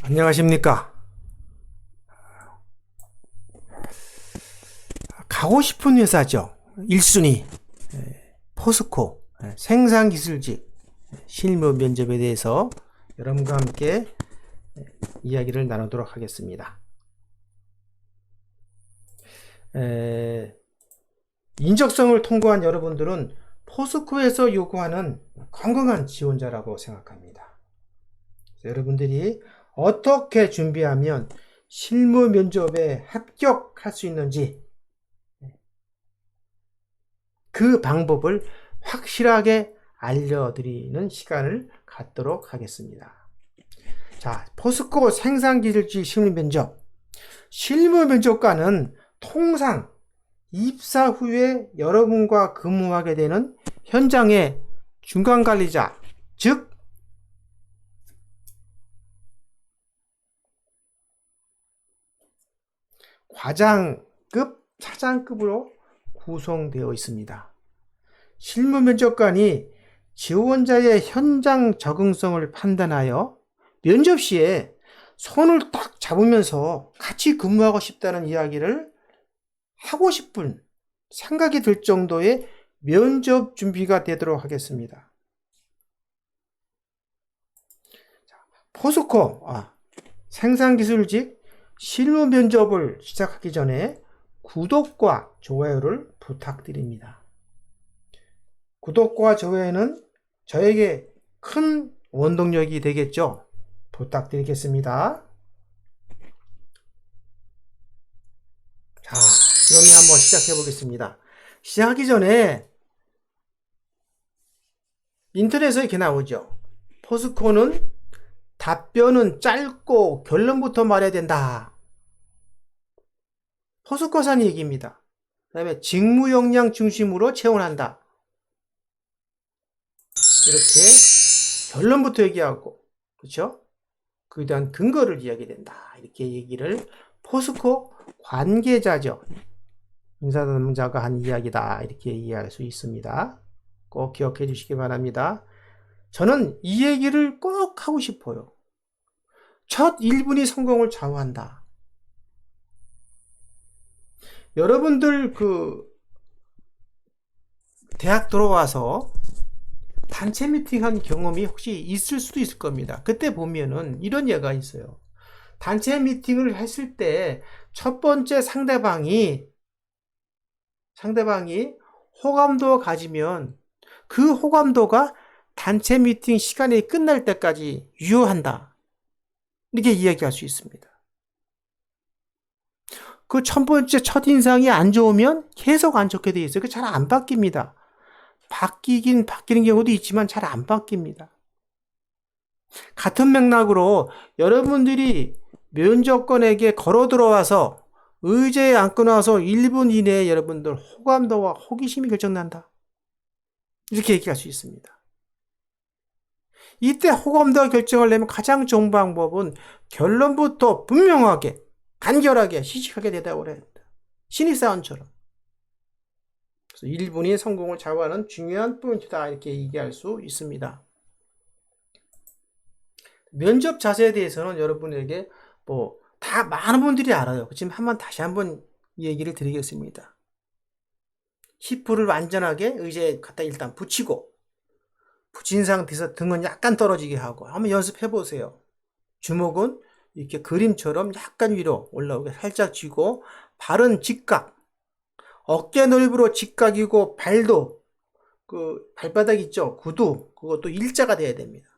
안녕하십니까. 가고 싶은 회사죠. 1순위 포스코 생산기술직 실무 면접에 대해서 여러분과 함께 이야기를 나누도록 하겠습니다. 인적성을 통과한 여러분들은 포스코에서 요구하는 건강한 지원자라고 생각합니다. 여러분들이 어떻게 준비하면 실무 면접에 합격할 수 있는지 그 방법을 확실하게 알려드리는 시간을 갖도록 하겠습니다. 자, 포스코 생산기술직 실무면접. 실무면접관은 통상 입사 후에 여러분과 근무하게 되는 현장의 중간관리자, 즉 과장급, 차장급으로 구성되어 있습니다. 실무면접관이 지원자의 현장 적응성을 판단하여 면접 시에 손을 딱 잡으면서 같이 근무하고 싶다는 이야기를 하고 싶은 생각이 들 정도의 면접 준비가 되도록 하겠습니다. 포스코 생산기술직 실무면접을 시작하기 전에 구독과 좋아요를 부탁드립니다. 구독과 좋아요는 저에게 큰 원동력이 되겠죠? 부탁드리겠습니다. 자, 그러면 한번 시작해 보겠습니다. 시작하기 전에 인터넷에 이렇게 나오죠. 포스코는 답변은 짧고 결론부터 말해야 된다. 포스코산 얘기입니다. 그 다음에 직무 역량 중심으로 채용한다. 이렇게 결론부터 얘기하고, 그렇죠? 그에 대한 근거를 이야기된다. 이렇게 얘기를 포스코 관계자죠. 인사담당자가 한 이야기다. 이렇게 이해할 수 있습니다. 꼭 기억해 주시기 바랍니다. 저는 이 얘기를 꼭 하고 싶어요. 첫 1분이 성공을 좌우한다. 여러분들 대학 들어와서 단체 미팅 한 경험이 혹시 있을 수도 있을 겁니다. 그때 보면은 이런 예가 있어요. 단체 미팅을 했을 때 첫 번째 상대방이 호감도가 가지면 그 호감도가 단체 미팅 시간이 끝날 때까지 유효한다. 이렇게 이야기할 수 있습니다. 그 첫 번째 첫인상이 안 좋으면 계속 안 좋게 돼 있어요. 그 잘 안 바뀝니다. 바뀌는 경우도 있지만 잘 안 바뀝니다. 같은 맥락으로 여러분들이 면접관에게 걸어 들어와서 의자에 앉고 나서 1분 이내에 여러분들 호감도와 호기심이 결정난다. 이렇게 얘기할 수 있습니다. 이때 호감도가 결정을 내면 가장 좋은 방법은 결론부터 분명하게, 간결하게, 시식하게 대답을 해야 된다. 신입사원처럼. 그래서 1분이 성공을 좌우하는 중요한 포인트다. 이렇게 얘기할 수 있습니다. 면접 자세에 대해서는 여러분에게 다 많은 분들이 알아요. 그렇지만 다시 한번 얘기를 드리겠습니다. 히프를 완전하게 의자에 갖다 일단 붙이고 붙인 상태에서 등은 약간 떨어지게 하고 한번 연습해 보세요. 주먹은 이렇게 그림처럼 약간 위로 올라오게 살짝 쥐고 발은 직각, 어깨 넓이로 직각이고 발도 발바닥 있죠? 구두 그것도 일자가 돼야 됩니다.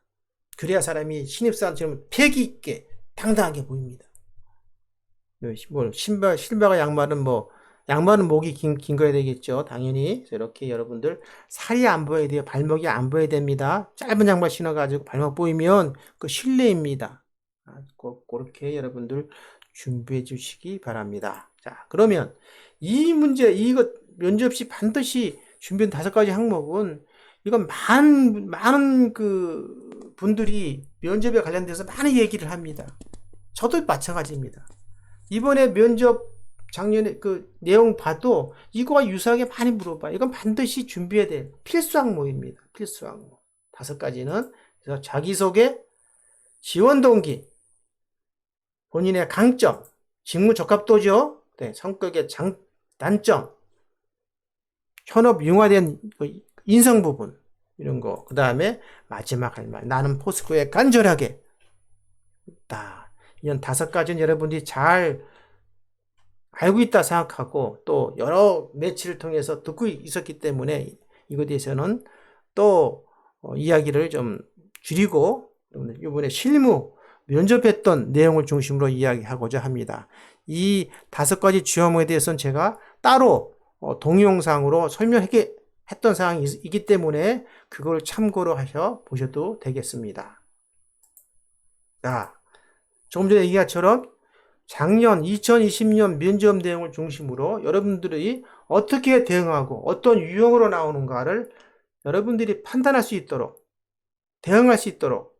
그래야 사람이 신입사원처럼 패기 있게 당당하게 보입니다. 신발과 양말은 목이 긴 거야 되겠죠. 당연히. 이렇게 여러분들 살이 안 보여야 돼요. 발목이 안 보여야 됩니다. 짧은 양말 신어가지고 발목 보이면 실례입니다. 꼭 그렇게 여러분들 준비해 주시기 바랍니다. 자, 그러면 이 문제, 이것 면접시 반드시 준비한 5가지 항목은 이건 많은 분들이 면접에 관련돼서 많은 얘기를 합니다. 저도 마찬가지입니다. 이번에 면접 작년에 내용 봐도 이거와 유사하게 많이 물어봐요. 이건 반드시 준비해야 될 필수 항목입니다. 필수 항목. 5가지는 그래서 자기소개, 지원 동기, 본인의 강점, 직무 적합도죠. 네, 성격의 단점, 현업 융화된 인성 부분, 이런 거. 그 다음에 마지막 할 말. 나는 포스코에 간절하게. 이런 5가지는 여러분들이 잘 알고 있다 생각하고 또 여러 매체를 통해서 듣고 있었기 때문에 이거에 대해서는 또 이야기를 좀 줄이고 이번에 실무 면접했던 내용을 중심으로 이야기하고자 합니다. 이 5가지 주요 항목에 대해서는 제가 따로 동영상으로 설명했던 사항이 있기 때문에 그걸 참고로 하셔 보셔도 되겠습니다. 자, 조금 전에 얘기한 것처럼 작년 2020년 면접 내용을 중심으로 여러분들이 어떻게 대응하고 어떤 유형으로 나오는가를 여러분들이 판단할 수 있도록 대응할 수 있도록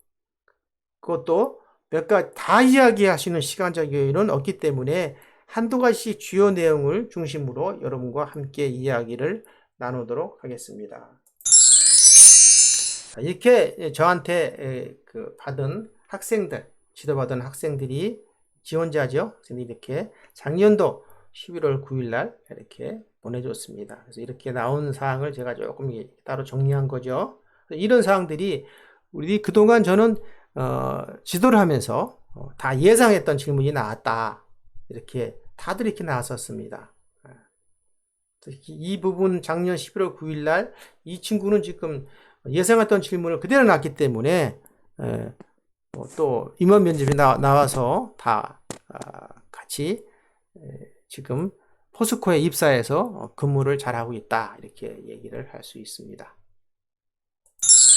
그것도 몇 가지 다 이야기하시는 시간적 여유는 없기 때문에 한두 가지 주요 내용을 중심으로 여러분과 함께 이야기를 나누도록 하겠습니다. 이렇게 저한테 받은 학생들, 지도받은 학생들이 지원자죠. 이렇게 작년도 11월 9일 날 이렇게 보내줬습니다. 그래서 이렇게 나온 사항을 제가 조금 따로 정리한 거죠. 이런 사항들이 우리 그동안 저는 지도를 하면서 다 예상했던 질문이 나왔다. 이렇게 다들 이렇게 나왔었습니다. 이 부분 작년 11월 9일 날 이 친구는 지금 예상했던 질문을 그대로 나왔기 때문에 또 임원 면접이 나와서 다 같이 지금 포스코에 입사해서 근무를 잘하고 있다. 이렇게 얘기를 할 수 있습니다.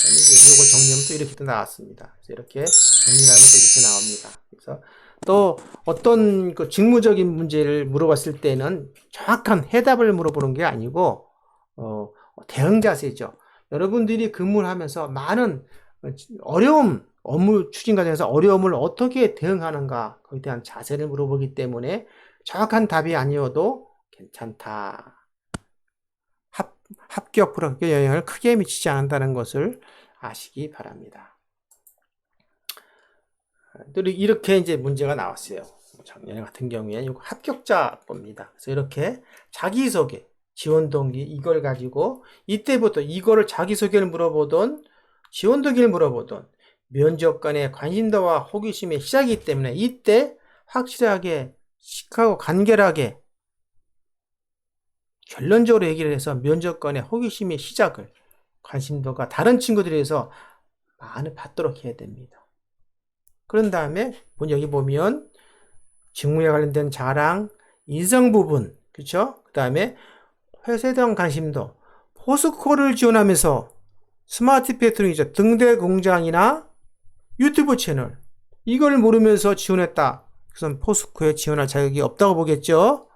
이걸 정리하면 또 이렇게 또 나왔습니다. 그래서 이렇게 정리를 하면 또 이렇게 나옵니다. 그래서 또 어떤 그 직무적인 문제를 물어봤을 때는 정확한 해답을 물어보는 게 아니고 대응 자세죠. 여러분들이 근무를 하면서 많은 어려움, 업무 추진 과정에서 어려움을 어떻게 대응하는가 거기에 대한 자세를 물어보기 때문에 정확한 답이 아니어도 괜찮다. 합격, 불합격 영향을 크게 미치지 않는다는 것을 아시기 바랍니다. 이렇게 이제 문제가 나왔어요. 작년 같은 경우에 이거 합격자 겁니다. 그래서 이렇게 자기소개, 지원 동기 이걸 가지고 이때부터 이거를 자기소개를 물어보던 지원 동기를 물어보던 면접관의 관심도와 호기심의 시작이기 때문에 이때 확실하게 시크하고 간결하게 결론적으로 얘기를 해서 면접관의 호기심의 시작을 관심도가 다른 친구들에 비해서 많이 받도록 해야 됩니다. 그런 다음에 여기 보면 직무에 관련된 자랑, 인성 부분, 그렇죠? 그 다음에 회사에 대한 관심도, 포스코를 지원하면서 스마트 패트링이죠. 등대 공장이나 유튜브 채널 이걸 모르면서 지원했다. 그래서 포스코에 지원할 자격이 없다고 보겠죠.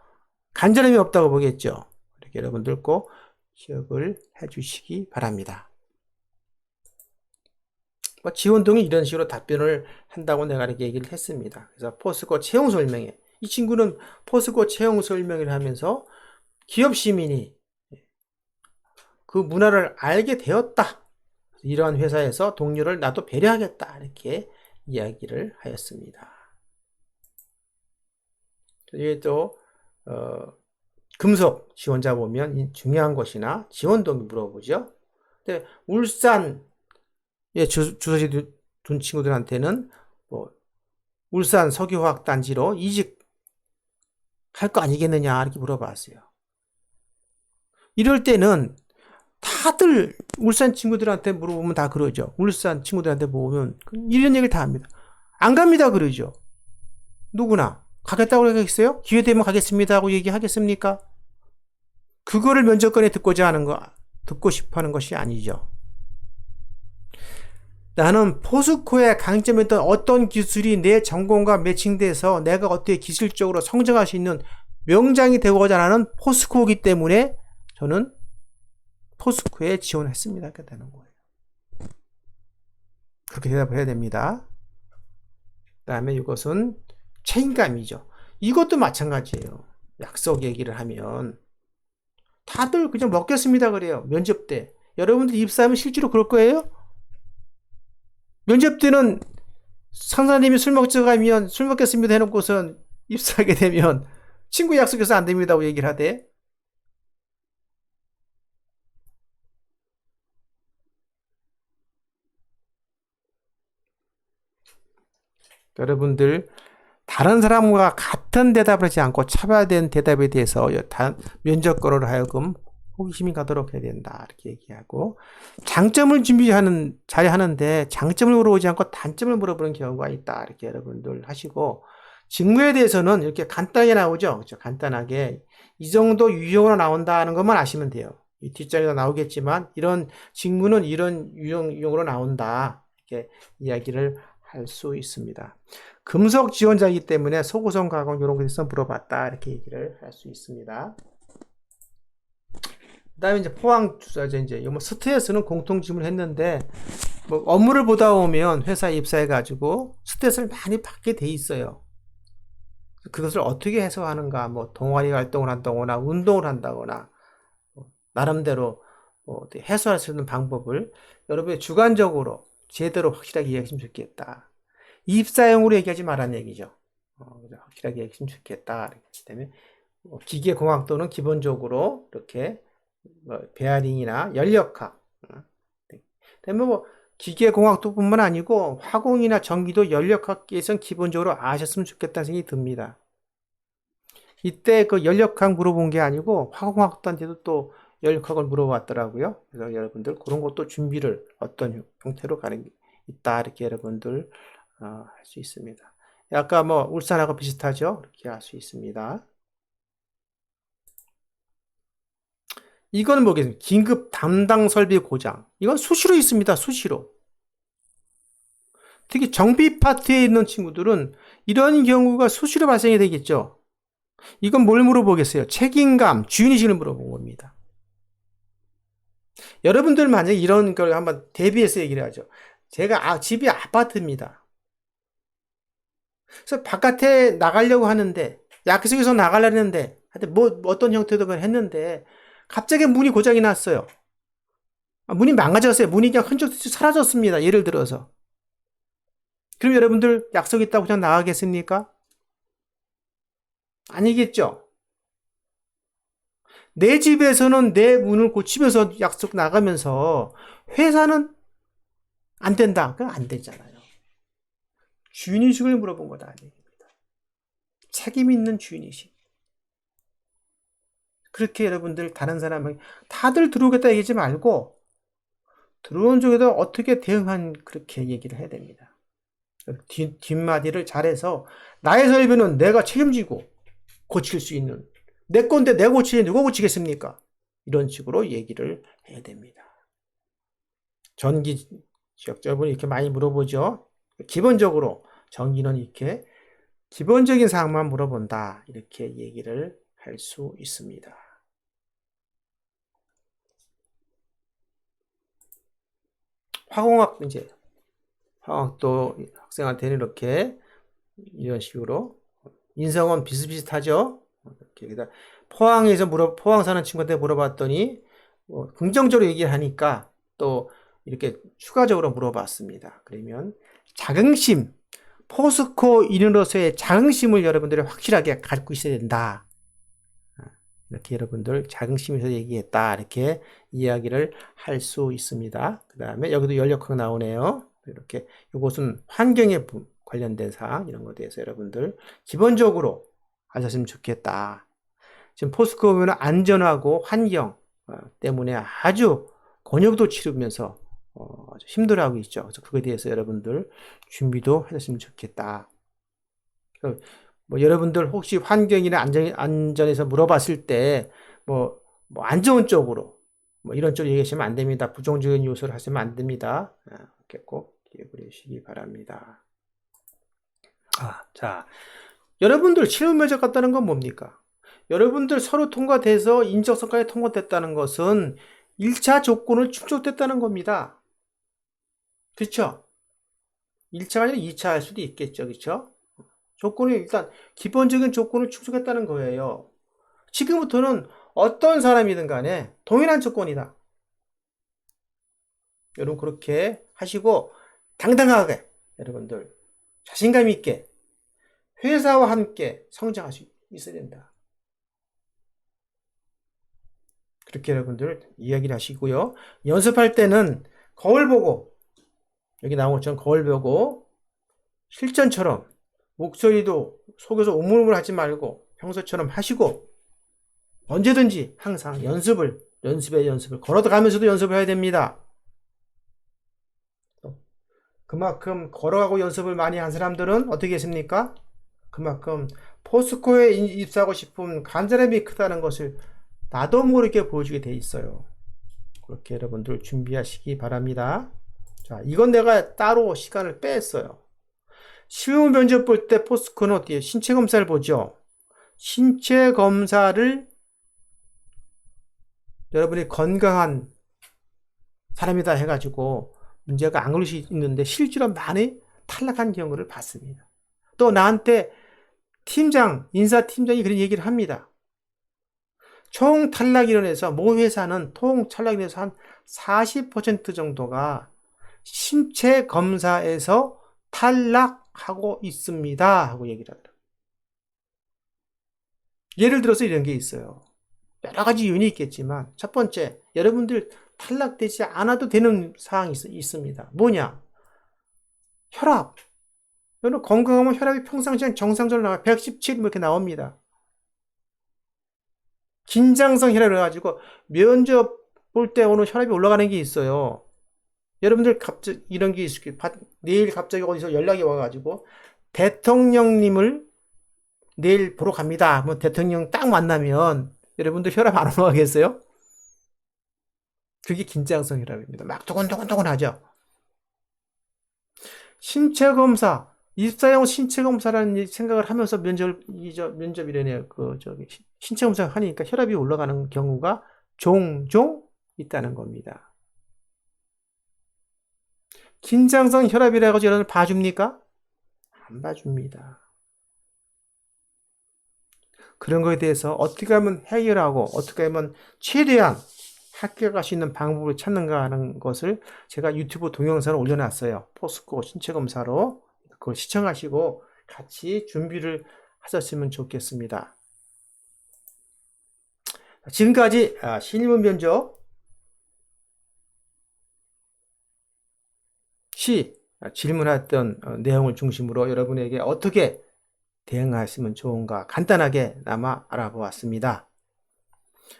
간절함이 없다고 보겠죠. 이렇게 여러분들 꼭 기억을 해주시기 바랍니다. 지원 동의 이런 식으로 답변을 한다고 내가 이렇게 얘기를 했습니다. 그래서 포스코 채용 설명회 이 친구는 포스코 채용 설명회를 하면서 기업 시민이 그 문화를 알게 되었다. 이러한 회사에서 동료를 나도 배려하겠다. 이렇게 이야기를 하였습니다. 여기 또 금속 지원자 보면 중요한 것이나 지원 동기 물어보죠. 근데 울산에 주소지 둔 친구들한테는 울산 석유화학단지로 이직할 거 아니겠느냐 이렇게 물어봤어요. 이럴 때는 다들 울산 친구들한테 물어보면 다 그러죠. 울산 친구들한테 물어보면 이런 얘기를 다 합니다. 안 갑니다 그러죠. 누구나 가겠다고 하겠어요? 기회 되면 가겠습니다 하고 얘기하겠습니까? 그거를 면접관에 듣고 싶어 하는 것이 아니죠. 나는 포스코의 강점이었던 어떤 기술이 내 전공과 매칭돼서 내가 어떻게 기술적으로 성장할 수 있는 명장이 되고자 하는 포스코이기 때문에 저는 포스코에 지원했습니다. 그렇게 되는 거예요. 그렇게 대답을 해야 됩니다. 그 다음에 이것은 책임감이죠. 이것도 마찬가지예요. 약속 얘기를 하면 다들 그냥 먹겠습니다 그래요. 면접 때. 여러분들 입사하면 실제로 그럴 거예요? 면접 때는 선생님이 술 먹자 가면 술 먹겠습니다 해놓고선 입사하게 되면 친구 약속해서 안 됩니다고 얘기를 하대. 여러분들 다른 사람과 같은 대답을 하지 않고 차별화된 대답에 대해서 면접관으로 하여금 호기심이 가도록 해야 된다. 이렇게 얘기하고 장점을 잘 하는데 장점을 물어보지 않고 단점을 물어보는 경우가 있다. 이렇게 여러분들 하시고 직무에 대해서는 이렇게 간단하게 나오죠. 그렇죠? 간단하게 이 정도 유형으로 나온다는 것만 아시면 돼요. 이 뒷자리가 나오겠지만 이런 직무는 이런 유형으로 나온다. 이렇게 이야기를 할 수 있습니다. 금속 지원자이기 때문에 소구성 가공 이런 것에서 물어봤다. 이렇게 얘기를 할 수 있습니다. 그 다음에 이제 포항 주사제 이제 뭐 스트레스는 공통 질문을 했는데 뭐 업무를 보다 보면 회사에 입사해가지고 스트레스를 많이 받게 돼 있어요. 그것을 어떻게 해소하는가, 뭐 동아리 활동을 한다거나 운동을 한다거나 나름대로 해소할 수 있는 방법을 여러분이 주관적으로 제대로 확실하게 이야기했으면 좋겠다. 입사용으로 얘기하지 말라는 얘기죠. 확실하게 얘기했으면 좋겠다. 그렇기 때문에 기계공학도는 기본적으로 이렇게 베어링이나 연력학, 그다음에 뭐 기계공학도뿐만 아니고 화공이나 전기도 연력학에선 기본적으로 아셨으면 좋겠다는 생각이 듭니다. 이때 그 연력학 물어본 게 아니고 화공학도한테도 또 연력학을 물어봤더라고요. 그래서 여러분들 그런 것도 준비를 어떤 형태로 가는 게 있다 이렇게 여러분들 할 수 있습니다. 아까 뭐 울산하고 비슷하죠? 이렇게 할 수 있습니다. 이건 뭐겠습니까? 긴급 담당 설비 고장. 이건 수시로 있습니다. 수시로. 특히 정비 파트에 있는 친구들은 이런 경우가 수시로 발생이 되겠죠. 이건 뭘 물어보겠어요? 책임감, 주인의식을 물어본 겁니다. 여러분들 만약에 이런 걸 한번 대비해서 얘기를 하죠. 제가 집이 아파트입니다. 그래서 바깥에 나가려고 하는데 약속에서 나가려고 했는데 하여튼 뭐 어떤 형태든 했는데 갑자기 문이 고장이 났어요. 문이 망가졌어요. 문이 그냥 흔적없이 사라졌습니다. 예를 들어서. 그럼 여러분들 약속 있다고 그냥 나가겠습니까? 아니겠죠. 내 집에서는 내 문을 고치면서 약속 나가면서 회사는 안 된다. 그건 안 되잖아요. 주인의식을 물어본 것 아닙니다. 책임 있는 주인의식. 그렇게 여러분들 다른 사람에게 다들 들어오겠다 얘기하지 말고 들어온 쪽에도 어떻게 대응한 그렇게 얘기를 해야 됩니다. 뒷마디를 잘해서 나의 설비는 내가 책임지고 고칠 수 있는 내 건데 내가 고치지 누가 고치겠습니까? 이런 식으로 얘기를 해야 됩니다. 전기 지역자분 이렇게 많이 물어보죠. 기본적으로 전기는 이렇게 기본적인 사항만 물어본다. 이렇게 얘기를 할 수 있습니다. 화공학 이제 화공학도 학생한테는 이렇게 이런 식으로 인성은 비슷비슷하죠. 이렇게 포항 사는 친구한테 물어봤더니 긍정적으로 얘기를 하니까 또 이렇게 추가적으로 물어봤습니다. 그러면 자긍심, 포스코 인으로서의 자긍심을 여러분들이 확실하게 갖고 있어야 된다. 이렇게 여러분들 자긍심에서 얘기했다. 이렇게 이야기를 할 수 있습니다. 그 다음에 여기도 연력학 나오네요. 이렇게 이것은 환경에 관련된 사항 이런 것에 대해서 여러분들 기본적으로 하셨으면 좋겠다. 지금 포스코 보면 안전하고 환경 때문에 아주 곤욕도 치르면서 아주 힘들어하고 있죠. 그래서 그거에 대해서 여러분들 준비도 하셨으면 좋겠다. 뭐 여러분들 혹시 환경이나 안전에서 물어봤을 때 뭐 안 좋은 쪽으로 뭐 이런 쪽으로 얘기하시면 안 됩니다. 부정적인 요소를 하시면 안 됩니다. 이렇게 꼭 기억을 해주시기 바랍니다. 자, 여러분들 실무 면접 갔다는 건 뭡니까? 여러분들 서류 통과돼서 인적성까지 통과됐다는 것은 1차 조건을 충족됐다는 겁니다. 그렇죠? 1차가 아니라 2차 할 수도 있겠죠. 그렇죠? 조건이 일단 기본적인 조건을 충족했다는 거예요. 지금부터는 어떤 사람이든 간에 동일한 조건이다. 여러분 그렇게 하시고 당당하게 여러분들 자신감 있게 회사와 함께 성장할 수 있어야 된다. 그렇게 여러분들 이야기를 하시고요. 연습할 때는 거울 보고, 여기 나온 것처럼 거울 보고 실전처럼 목소리도 속에서 우물우물 하지 말고 평소처럼 하시고, 언제든지 항상 연습을 걸어가면서도 연습을 해야 됩니다. 그만큼 걸어가고 연습을 많이 한 사람들은 어떻게 했습니까? 그만큼 포스코에 입사하고 싶은 간절함이 크다는 것을 나도 모르게 보여주게 돼 있어요. 그렇게 여러분들 준비하시기 바랍니다. 자, 이건 내가 따로 시간을 뺐어요. 실무 면접 볼 때 포스코는 어떻게 신체 검사를 보죠? 신체 검사를 여러분이 건강한 사람이다 해가지고 문제가 안 걸릴 수 있는데 실제로 많이 탈락한 경우를 봤습니다. 또 나한테 인사팀장이 그런 얘기를 합니다. 총 탈락 인원에서 모 회사는 총 탈락 인원에서 한 40% 정도가 신체 검사에서 탈락하고 있습니다 하고 얘기를 하더라고요. 예를 들어서 이런 게 있어요. 여러 가지 요인이 있겠지만 첫 번째, 여러분들 탈락되지 않아도 되는 사항이 있습니다. 뭐냐? 혈압. 여러분 건강하면 혈압이 평상시엔 정상적으로 나와요. 117 이렇게 나옵니다. 긴장성 혈압을 해가지고 면접 볼 때 오늘 혈압이 올라가는 게 있어요. 여러분들 갑자기 이런 게 있을 거예요. 내일 갑자기 어디서 연락이 와가지고 대통령님을 내일 보러 갑니다. 뭐 대통령 딱 만나면 여러분들 혈압 안 올라가겠어요? 그게 긴장성 혈압입니다. 막 도곤도곤도곤 하죠. 신체 검사, 입사용 신체 검사라는 생각을 하면서 면접이래네요. 신체 검사 하니까 혈압이 올라가는 경우가 종종 있다는 겁니다. 긴장성 혈압이라 해가지고 여러분을 봐줍니까? 안 봐줍니다. 그런 거에 대해서 어떻게 하면 해결하고 어떻게 하면 최대한 합격할 수 있는 방법을 찾는가 하는 것을 제가 유튜브 동영상을 올려놨어요. 포스코 신체검사로. 그걸 시청하시고 같이 준비를 하셨으면 좋겠습니다. 지금까지 신입문 면접 시 질문했던 내용을 중심으로 여러분에게 어떻게 대응하시면 좋은가 간단하게 나마 알아보았습니다.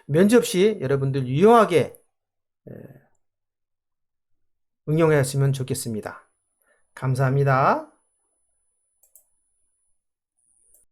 면접 시 여러분들 유용하게 응용하셨으면 좋겠습니다. 감사합니다.